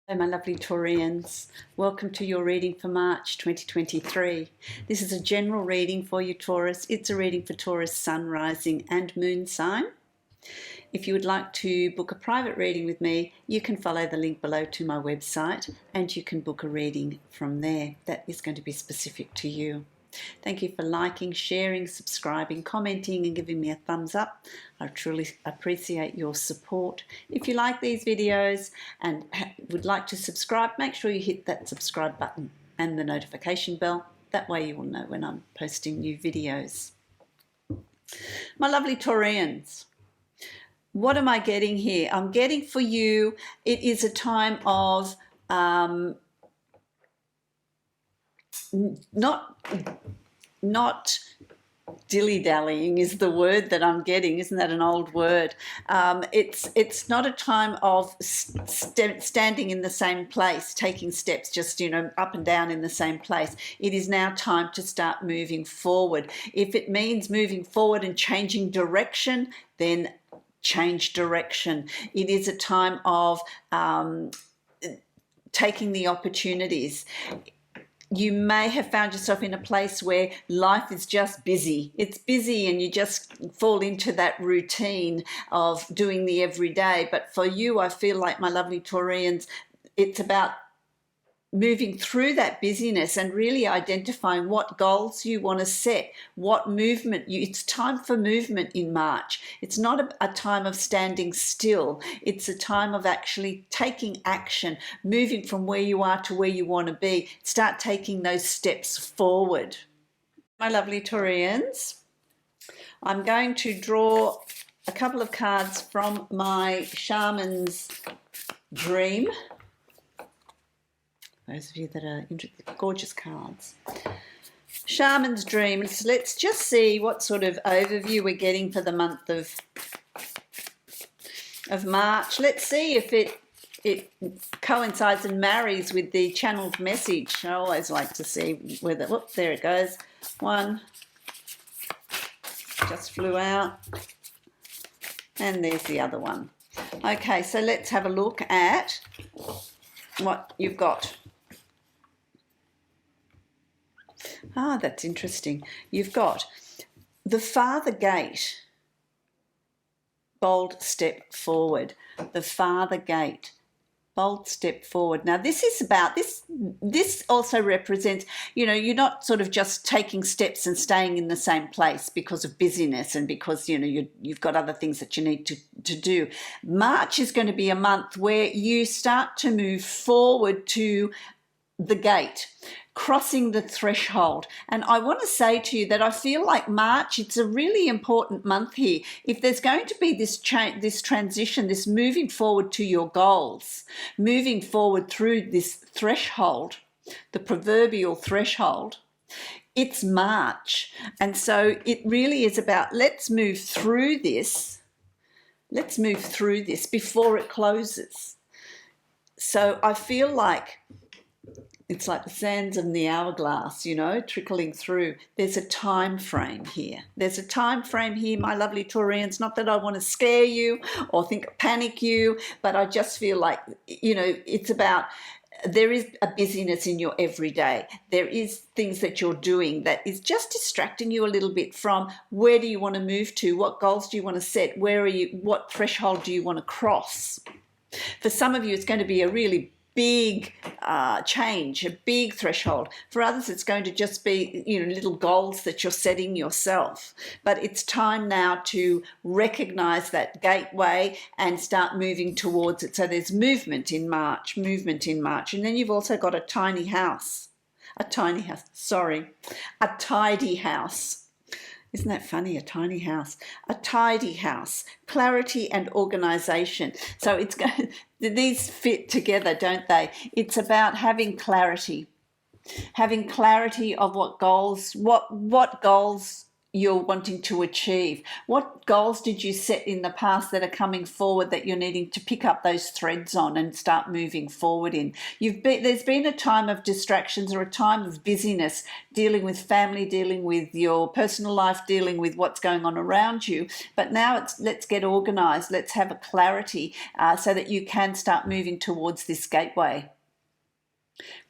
Hello, my lovely Taurians. Welcome to your reading for March 2023. This is a general reading for you, Taurus. It's a reading for Taurus sun, rising and moon sign. If you would like to book a private reading with me, you can follow the link below to my website and you can book a reading from there. That is going to be specific to you. Thank you for liking, sharing, subscribing, commenting and giving me a thumbs up. I truly appreciate your support. If you like these videos and would like to subscribe, make sure you hit that subscribe button and the notification bell. That way you will know when I'm posting new videos. My lovely Taurians, what am I getting here? I'm getting for you, it is a time of not dilly-dallying is the word that I'm getting. Isn't that an old word? It's not a time of standing in the same place, taking steps just, up and down in the same place. It is now time to start moving forward. If it means moving forward and changing direction, then change direction. It is a time of taking the opportunities. You may have found yourself in a place where life is just busy. It's busy and you just fall into that routine of doing the everyday. But for you, I feel like, my lovely Taurians, it's about moving through that busyness and really identifying what goals you want to set, what movement it's time for movement in March. It's not a time of standing still. It's a time of actually taking action, moving from where you are to where you want to be. Start taking those steps forward. My lovely Taurians, I'm going to draw a couple of cards from my Shaman's Dream. Those of you that are interested, gorgeous cards. Shaman's Dream. Let's just see what sort of overview we're getting for the month of March. Let's see if it coincides and marries with the channeled message. I always like to see whether, whoop, there it goes. One just flew out. And there's the other one. Okay, so let's have a look at what you've got. Ah, that's interesting. You've got the Father Gate, bold step forward. The Father Gate, bold step forward. Now this is about, this also represents, you're not sort of just taking steps and staying in the same place because of busyness and because, you've got other things that you need to do. March is going to be a month where you start to move forward to the gate, crossing the threshold. And I want to say to you that I feel like March, it's a really important month here. If there's going to be this transition, this moving forward to your goals, moving forward through this threshold, the proverbial threshold, it's March. And so it really is about, let's move through this. Let's move through this before it closes. So I feel like it's like the sands in the hourglass, trickling through. There's a time frame here. There's a time frame here, my lovely Taurians. Not that I want to scare you or panic you, but I just feel like, it's about, there is a busyness in your everyday. There is things that you're doing that is just distracting you a little bit from where do you want to move to? What goals do you want to set? Where are you? What threshold do you want to cross? For some of you, it's going to be a really big change, a big threshold. For others, it's going to just be, little goals that you're setting yourself. But it's time now to recognize that gateway and start moving towards it. So there's movement in March. And then you've also got a tidy house. Isn't that funny? A tiny house, a tidy house, clarity and organization. So these fit together, don't they? It's about having clarity of what goals you're wanting to achieve? What goals did you set in the past that are coming forward that you're needing to pick up those threads on and start moving forward in? There's been a time of distractions or a time of busyness, dealing with family, dealing with your personal life, dealing with what's going on around you. But now let's get organized. Let's have a clarity so that you can start moving towards this gateway,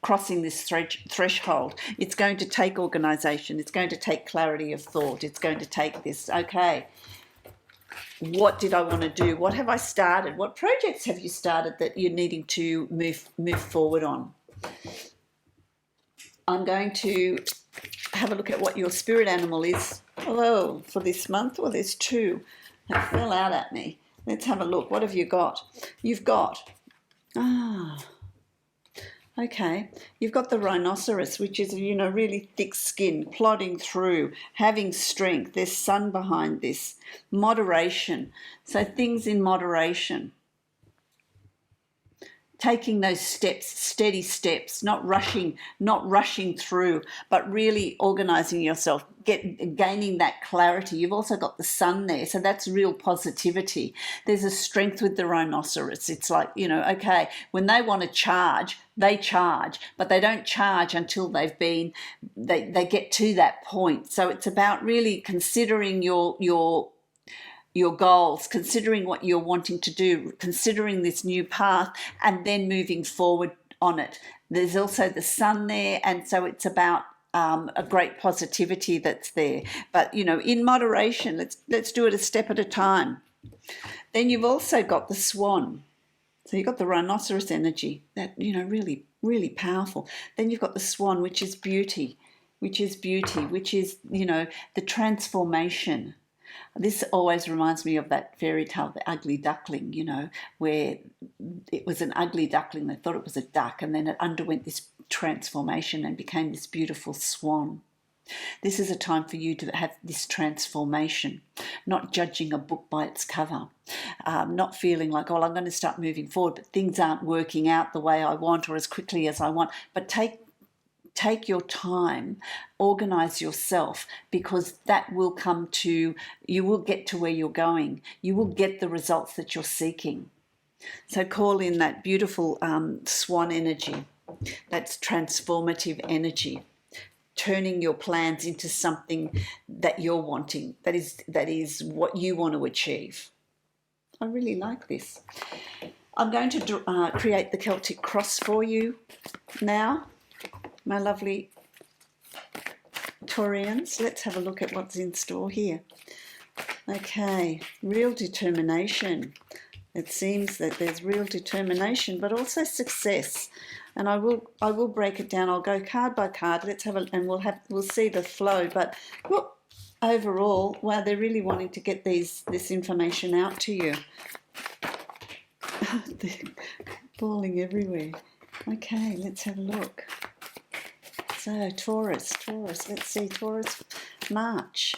crossing this threshold. It's going to take organisation. It's going to take clarity of thought. It's going to take this, okay, what did I want to do? What have I started? What projects have you started that you're needing to move forward on? I'm going to have a look at what your spirit animal is. Oh, for this month. Well, there's two that fell out at me. Let's have a look. What have you got? You've got... Okay, you've got the rhinoceros, which is, you know, really thick skin, plodding through, having strength. There's sun behind this. Moderation. So things in moderation. Taking those steps, steady steps, not rushing through, but really organising yourself, gaining that clarity. You've also got the sun there, so that's real positivity. There's a strength with the rhinoceros. It's like, you know, okay, when they want to charge, they charge, but they don't charge until they get to that point. So it's about really considering your goals, considering what you're wanting to do, considering this new path, and then moving forward on it. There's also the sun there, and so it's about a great positivity that's there. But, you know, in moderation, let's do it a step at a time. Then you've also got the swan. So you've got the rhinoceros energy, that, you know, really, really powerful. Then you've got the swan, which is beauty, which is, you know, the transformation. This always reminds me of that fairy tale, The Ugly Duckling, you know, where it was an ugly duckling. They thought it was a duck, and then it underwent this transformation and became this beautiful swan. This is a time for you to have this transformation, not judging a book by its cover, not feeling like, oh, I'm going to start moving forward, but things aren't working out the way I want or as quickly as I want. But take your time, organize yourself, because that will you will get to where you're going. You will get the results that you're seeking. So call in that beautiful swan energy, that's transformative energy, turning your plans into something that you're wanting, that is what you want to achieve. I really like this. I'm going to create the Celtic cross for you now, my lovely Taurians. Let's have a look at what's in store here. Okay, real determination. It seems that there's real determination, but also success. And I will break it down. I'll go card by card. Let's have and we'll see the flow. But look, overall, wow, they're really wanting to get this information out to you. They're falling everywhere. Okay, let's have a look. So Taurus, let's see, Taurus, March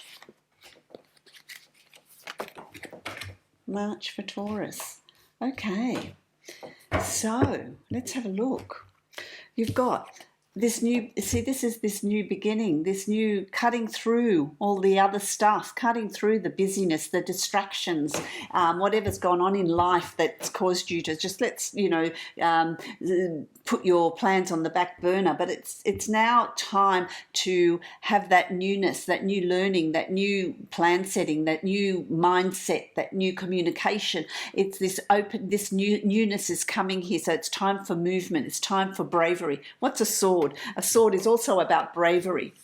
for Taurus. Okay, so let's have a look. You've got this new, see, this is this new beginning, this new cutting through all the other stuff, cutting through the busyness, the distractions, whatever's gone on in life that's caused you to just put your plans on the back burner. But it's now time to have that newness, that new learning, that new plan setting, that new mindset, that new communication. It's this newness is coming here. So it's time for movement. It's time for bravery. What's a sword? A sword is also about bravery.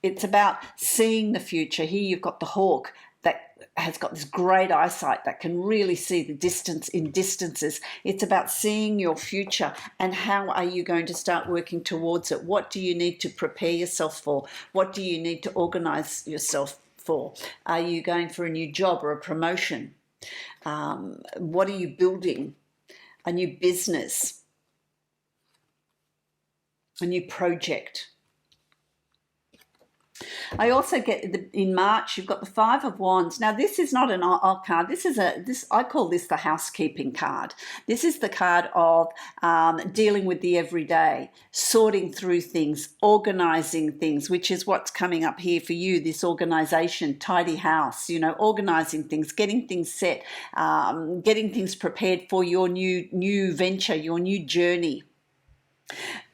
It's about seeing the future. Here you've got the hawk that has got this great eyesight that can really see the distance in distances. It's about seeing your future and how are you going to start working towards it. What do you need to prepare yourself for? What do you need to organize yourself for? Are you going for a new job or a promotion? What are you building? A new business? A new project? I also get in March, you've got the Five of Wands. Now, this is not an odd card. I call this the housekeeping card. This is the card of dealing with the everyday, sorting through things, organizing things, which is what's coming up here for you, this organization, tidy house, organizing things, getting things set, getting things prepared for your new venture, your new journey.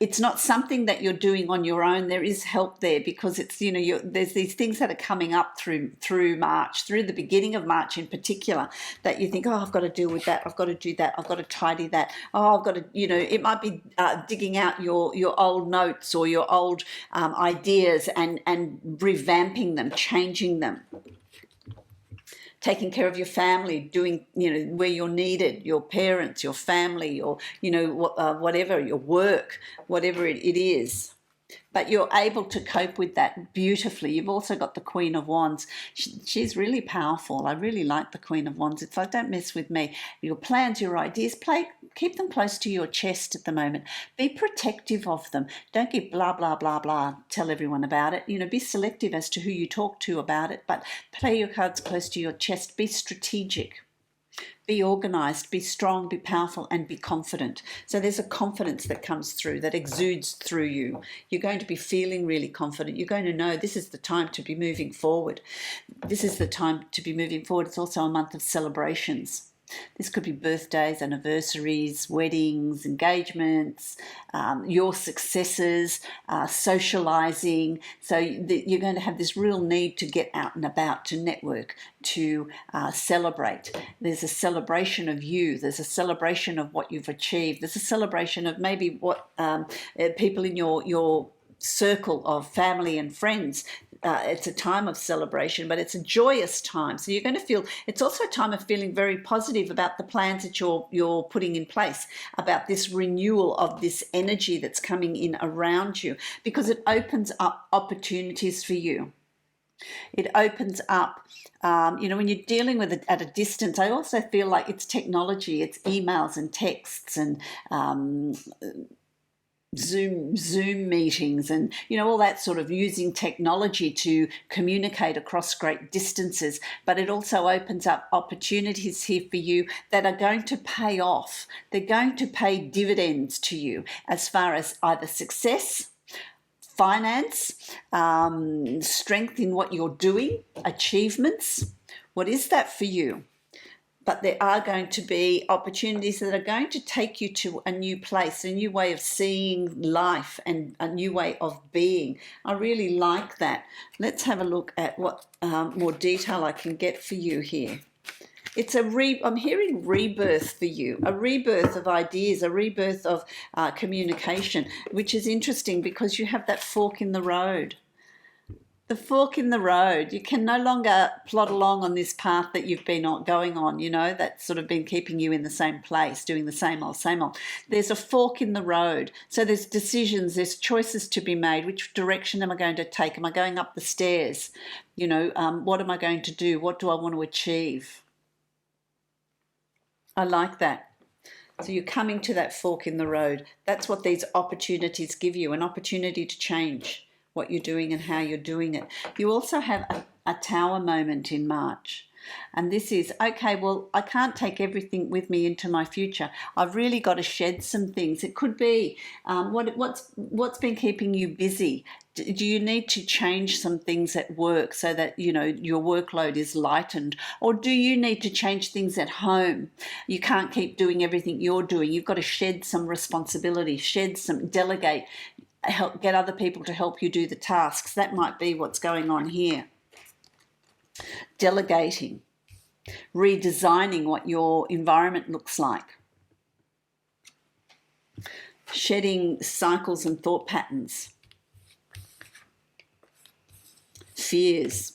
It's not something that you're doing on your own. There is help there, because it's there's these things that are coming up through March, through the beginning of March in particular, that you think, oh, I've got to deal with that, I've got to do that, I've got to tidy that, oh, I've got to, it might be digging out your old notes or your old ideas and revamping them, changing them. Taking care of your family, doing, where you're needed, your parents, your family, or, whatever, your work, whatever it is. But you're able to cope with that beautifully. You've also got the Queen of Wands. She's really powerful. I really like the Queen of Wands. It's like, don't mess with me. Your plans, your ideas, keep them close to your chest at the moment. Be protective of them. Don't give blah, blah, blah, blah. Tell everyone about it. Be selective as to who you talk to about it, but play your cards close to your chest. Be strategic. Be organised, be strong, be powerful, and be confident. So there's a confidence that comes through, that exudes through you. You're going to be feeling really confident. You're going to know this is the time to be moving forward. This is the time to be moving forward. It's also a month of celebrations. This could be birthdays, anniversaries, weddings, engagements, your successes, socialising. So you're going to have this real need to get out and about, to network, to celebrate. There's a celebration of you. There's a celebration of what you've achieved. There's a celebration of maybe what people in your circle of family and friends. It's a time of celebration, but it's a joyous time. So you're going to feel, it's also a time of feeling very positive about the plans that you're putting in place, about this renewal of this energy that's coming in around you, because it opens up opportunities for you. It opens up, when you're dealing with it at a distance. I also feel like it's technology, it's emails and texts and Zoom meetings and, all that sort of, using technology to communicate across great distances. But it also opens up opportunities here for you that are going to pay off. They're going to pay dividends to you as far as either success, finance, strength in what you're doing, achievements. What is that for you? But there are going to be opportunities that are going to take you to a new place, a new way of seeing life and a new way of being. I really like that. Let's have a look at what more detail I can get for you here. It's I'm hearing rebirth for you, a rebirth of ideas, a rebirth of communication, which is interesting because you have that fork in the road. The fork in the road. You can no longer plod along on this path that you've been going on, that's sort of been keeping you in the same place, doing the same old, same old. There's a fork in the road. So there's decisions, there's choices to be made. Which direction am I going to take? Am I going up the stairs? What am I going to do? What do I want to achieve? I like that. So you're coming to that fork in the road. That's what these opportunities give you, an opportunity to change what you're doing and how you're doing it. You also have a tower moment in March. And this is, okay, well, I can't take everything with me into my future. I've really got to shed some things. It could be what's been keeping you busy. Do you need to change some things at work so that, your workload is lightened? Or do you need to change things at home? You can't keep doing everything you're doing. You've got to shed some responsibility, delegate, get other people to help you do the tasks. That might be what's going on here. Delegating, redesigning what your environment looks like, shedding cycles and thought patterns, fears.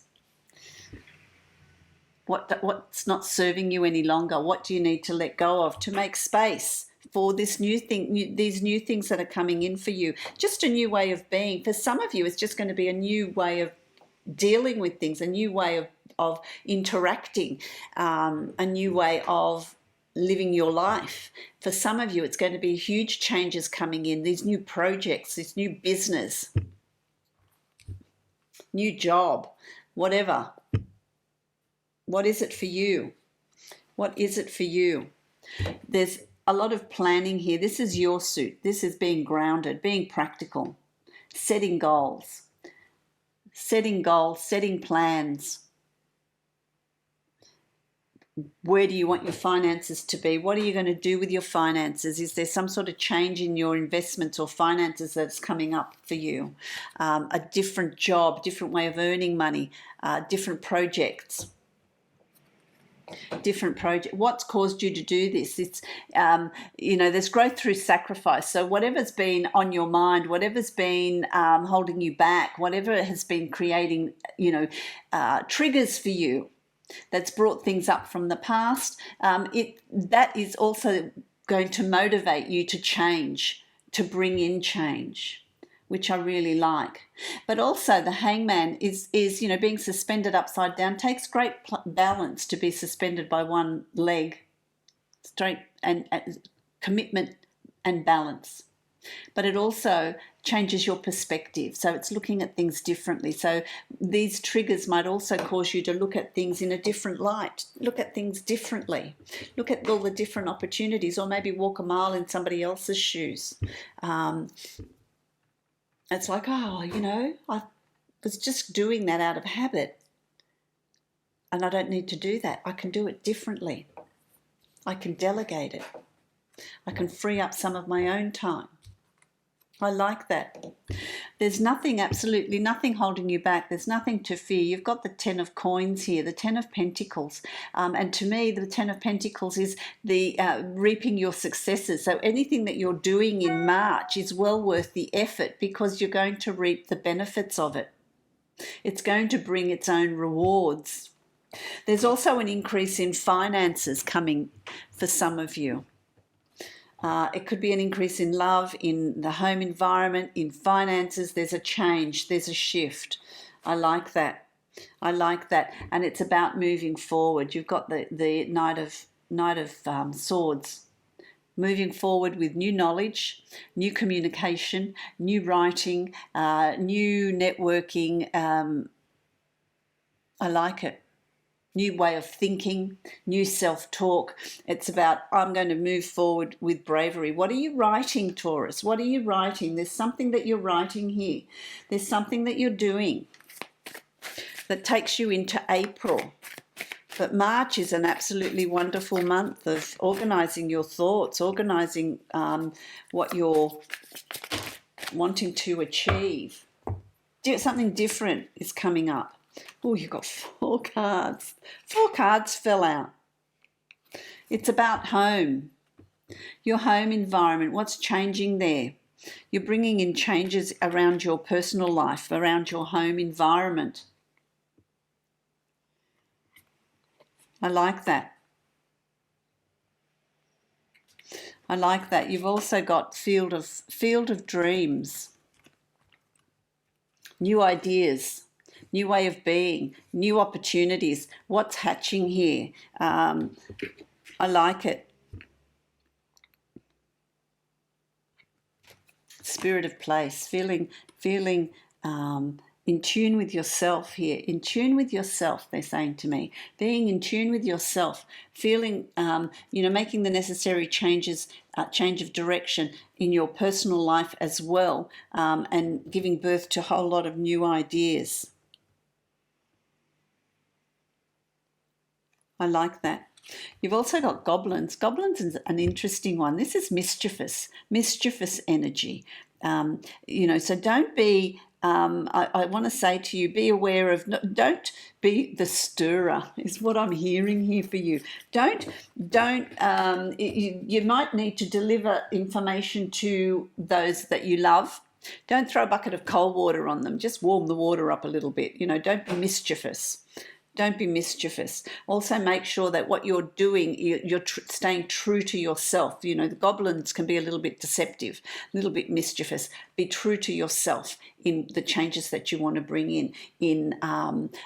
What's not serving you any longer? What do you need to let go of to make space for this new thing, these new things that are coming in for you? Just a new way of being. For some of you, it's just going to be a new way of dealing with things, a new way of interacting, a new way of living your life. For some of you, it's going to be huge changes coming in, these new projects, this new business. new job, whatever. What is it for you? What is it for you? There's a lot of planning here. This is your suit. This is being grounded, being practical, setting goals, setting plans. Where do you want your finances to be? What are you going to do with your finances? Is there some sort of change in your investments or finances that's coming up for you? A different job, different way of earning money, different projects. What's caused you to do this? It's there's growth through sacrifice. So whatever's been on your mind, whatever's been holding you back, whatever has been creating triggers for you, that's brought things up from the past, that is also going to motivate you to change, to bring in change, which I really like. But also the hangman is being suspended upside down. Takes great balance to be suspended by one leg, straight, and commitment and balance. But it also changes your perspective. So it's looking at things differently. So these triggers might also cause you to look at things in a different light, look at things differently, look at all the different opportunities, or maybe walk a mile in somebody else's shoes. It's like, I was just doing that out of habit, and I don't need to do that. I can do it differently. I can delegate it. I can free up some of my own time. I like that. There's absolutely nothing holding you back. There's nothing to fear. You've got the 10 of coins here, the 10 of pentacles. And to me, the 10 of pentacles is the reaping your successes. So anything that you're doing in March is well worth the effort, because you're going to reap the benefits of it. It's going to bring its own rewards. There's also an increase in finances coming for some of you. It could be an increase in love, in the home environment, in finances. There's a change, there's a shift. I like that. And it's about moving forward. You've got the Knight of Swords. Moving forward with new knowledge, new communication, new writing, new networking. I like it. New way of thinking, new self-talk. It's about, I'm going to move forward with bravery. What are you writing, Taurus? What are you writing? There's something that you're writing here. There's something that you're doing that takes you into April. But March is an absolutely wonderful month of organising your thoughts, organising what you're wanting to achieve. Something different is coming up. Oh, you've got 4 cards. 4 cards fell out. It's about home, your home environment, what's changing there. You're bringing in changes around your personal life, around your home environment. I like that. I like that. You've also got field of dreams, new ideas, new way of being, new opportunities. What's hatching here? I like it. Spirit of place, feeling in tune with yourself here. In tune with yourself, they're saying to me. Being in tune with yourself, feeling, making the necessary changes, change of direction in your personal life as well, and giving birth to a whole lot of new ideas. I like that. You've also got goblins. Goblins is an interesting one. This is mischievous energy. So don't be, I want to say to you, be aware of, don't be the stirrer, is what I'm hearing here for you. You might need to deliver information to those that you love. Don't throw a bucket of cold water on them. Just warm the water up a little bit. Don't be mischievous. Don't be mischievous. Also make sure that what you're doing, you're staying true to yourself. The goblins can be a little bit deceptive, a little bit mischievous. Be true to yourself in the changes that you want to bring in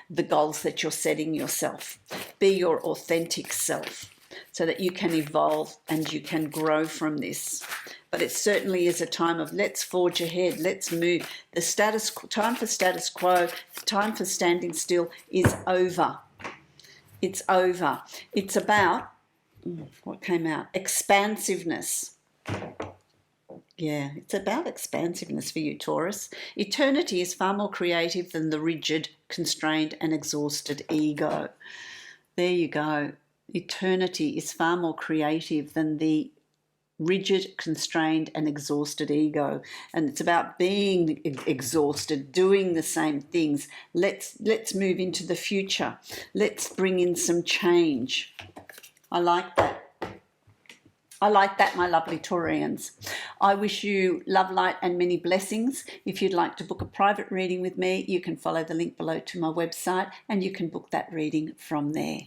the goals that you're setting yourself. Be your authentic self. so that you can evolve and you can grow from this. But it certainly is a time of let's forge ahead, let's move. The time for status quo, time for standing still is over. It's over. It's about, what came out? Expansiveness. Yeah, it's about expansiveness for you, Taurus. Eternity is far more creative than the rigid, constrained and exhausted ego. There you go. Eternity is far more creative than the rigid, constrained and exhausted ego. And it's about being exhausted, doing the same things. Let's move into the future. Let's bring in some change. I like that. I like that, my lovely Taurians. I wish you love, light and many blessings. If you'd like to book a private reading with me, you can follow the link below to my website and you can book that reading from there.